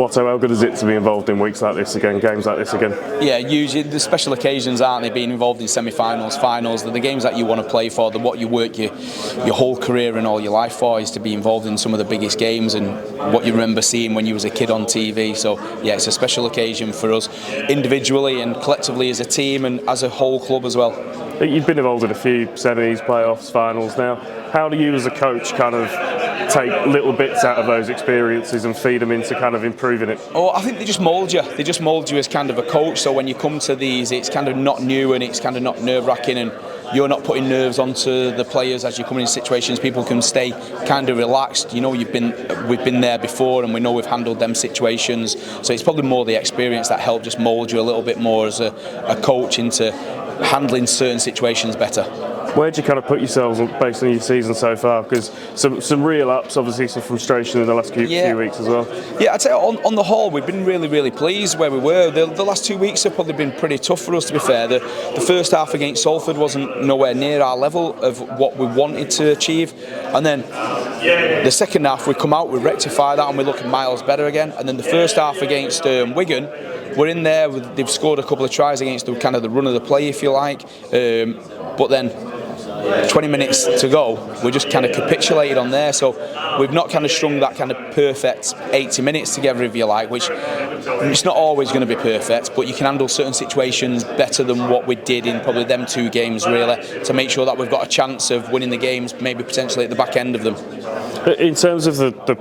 How good is it to be involved in weeks like this again, games like this again? Yeah, usually the special occasions, aren't they? Being involved in semi-finals, finals, they're the games that you want to play for. They're what you work your whole career and all your life for, is to be involved in some of the biggest games and what you remember seeing when you was a kid on TV. So yeah, it's a special occasion for us individually and collectively as a team and as a whole club as well. You've been involved in a few semis, playoffs, finals now. How do you as a coach kind of take little bits out of those experiences and feed them into kind of improving it? Oh, I think they just mould you. They just mould you as kind of a coach. So when you come to these, it's kind of not new and it's kind of not nerve-wracking, and you're not putting nerves onto the players as you come in situations. People can stay kind of relaxed. You know, we've been there before, and we know we've handled them situations. So it's probably more the experience that helped just mould you a little bit more as a coach into handling certain situations better. Where do you kind of put yourselves based on your season so far? Because some real ups, obviously some frustration in the last few weeks as well. Yeah, I'd say on the whole we've been really pleased where we were. The last 2 weeks have probably been pretty tough for us, to be fair. The first half against Salford wasn't nowhere near our level of what we wanted to achieve, and then the second half we come out, we rectify that and we look miles better again. And then the first half against Wigan, we're in there, they've scored a couple of tries against the kind of the run of the play, if you like, but then 20 minutes to go, we just kind of capitulated on there. So we've not kind of strung that kind of perfect 80 minutes together, if you like, which it's not always going to be perfect, but you can handle certain situations better than what we did in probably them 2 games, really, to make sure that we've got a chance of winning the games, maybe potentially at the back end of them. In terms of the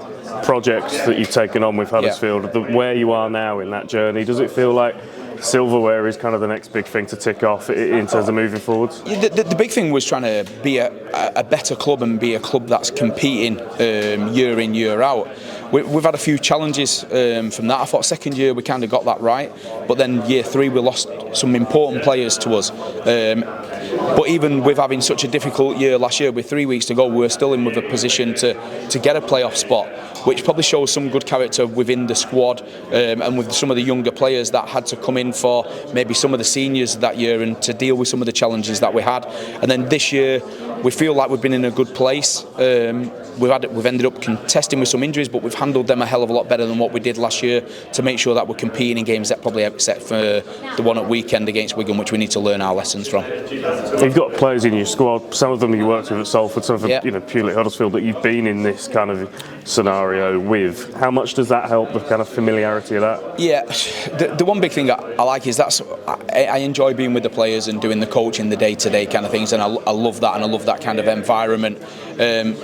projects that you've taken on with Huddersfield, where you are now in that journey, does it feel like silverware is kind of the next big thing to tick off in terms of moving forwards? The big thing was trying to be a better club and be a club that's competing year in, year out. We've had a few challenges from that. I thought second year we kind of got that right, but then year 3 we lost some important players to us. But even with having such a difficult year last year, with 3 weeks to go, we're still in with a position to get a playoff spot, which probably shows some good character within the squad and with some of the younger players that had to come in for maybe some of the seniors that year and to deal with some of the challenges that we had. And then this year we feel like we've been in a good place. We've ended up contesting with some injuries, but we've handled them a hell of a lot better than what we did last year to make sure that we're competing in games that probably except for the one at weekend against Wigan, which we need to learn our lessons from. You've got players in your squad, some of them you worked with at Salford, some of them purely at Huddersfield, that you've been in this kind of scenario with. How much does that help, the kind of familiarity of that? Yeah, the one big thing I like is I enjoy being with the players and doing the coaching, the day-to-day kind of things, and I love that, and I love that kind of environment.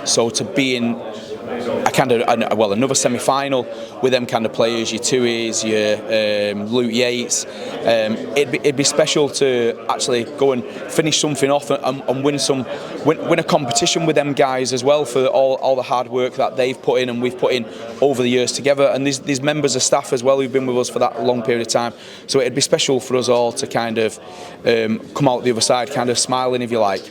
So to be in another semi-final with them kind of players, your Tuis, your Luke Yates, it'd be special to actually go and finish something off and win a competition with them guys as well for all the hard work that they've put in and we've put in over the years together. And there's members of staff as well who've been with us for that long period of time. So it'd be special for us all to kind of come out the other side kind of smiling, if you like.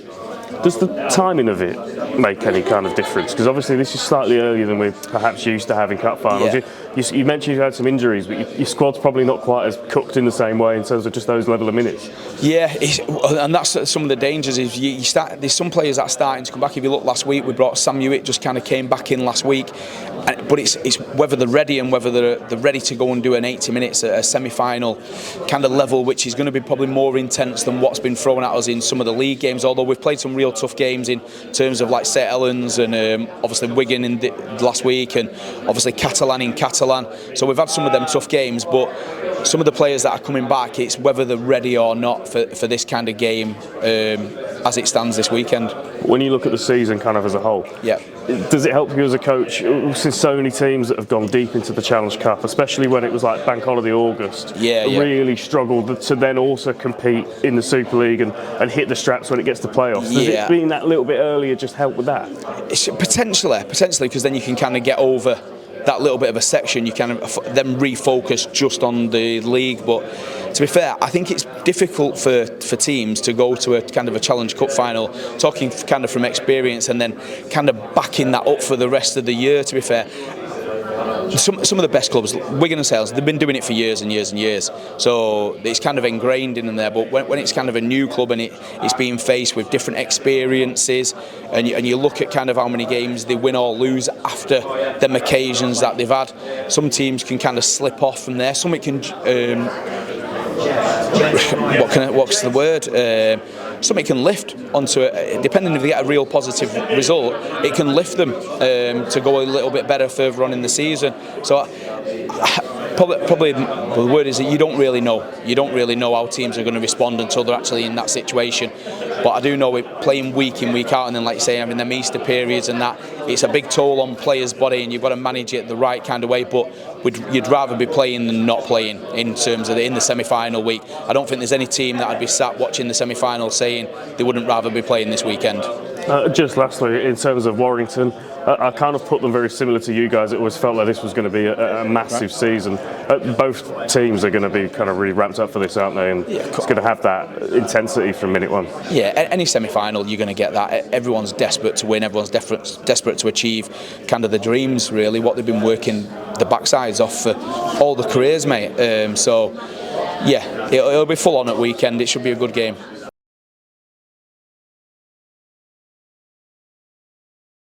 Does the timing of it make any kind of difference? Because obviously this is slightly earlier than we're perhaps used to having cup finals. Yeah. You mentioned you had some injuries, but your squad's probably not quite as cooked in the same way in terms of just those level of minutes. Yeah, and that's some of the dangers. Is there's some players that are starting to come back. If you look last week, we brought Sam Hewitt, just kind of came back in last week. But it's whether they're ready and whether they're ready to go and do an 80 minutes at a semi-final kind of level, which is going to be probably more intense than what's been thrown at us in some of the league games. Although we've played some real tough games in terms of like St Helens and obviously Wigan in last week, and obviously Catalan in Catalan. So we've had some of them tough games, but some of the players that are coming back, it's whether they're ready or not for this kind of game as it stands this weekend. When you look at the season kind of as a whole, does it help you as a coach? Since so many teams that have gone deep into the Challenge Cup, especially when it was like Bank Holiday August, really struggled to then also compete in the Super League and hit the straps when it gets to playoffs. Does it being that little bit earlier just help with that? It's potentially, because then you can kind of get over that little bit of a section, you kind of then refocus just on the league. But to be fair, I think it's difficult for teams to go to a kind of a Challenge Cup final, talking kind of from experience, and then kind of backing that up for the rest of the year, to be fair. some of the best clubs, Wigan and Sales, they've been doing it for years and years and years. So it's kind of ingrained in there. But when it's kind of a new club and it's being faced with different experiences, and you look at kind of how many games they win or lose after them occasions that they've had, some teams can kind of slip off from there. Some it can. What's the word? Something can lift onto it, depending if they get a real positive result, it can lift them to go a little bit better further on in the season. So probably the word is that you don't really know how teams are going to respond until they're actually in that situation. But I do know we're playing week in, week out, and then, like you say, having them Easter periods and that, it's a big toll on players' body, and you've got to manage it the right kind of way. But you'd rather be playing than not playing in terms of in the semi-final week. I don't think there's any team that I'd be sat watching the semi-final saying they wouldn't rather be playing this weekend. Just lastly, in terms of Warrington, I kind of put them very similar to you guys. It always felt like this was going to be a massive season. Both teams are going to be kind of really ramped up for this, aren't they? And it's going to have that intensity from minute one. Yeah, any semi-final, you're going to get that. Everyone's desperate to win. Everyone's desperate to achieve kind of the dreams, really, what they've been working the backsides off for all the careers, mate. So, yeah, it'll be full on at weekend. It should be a good game.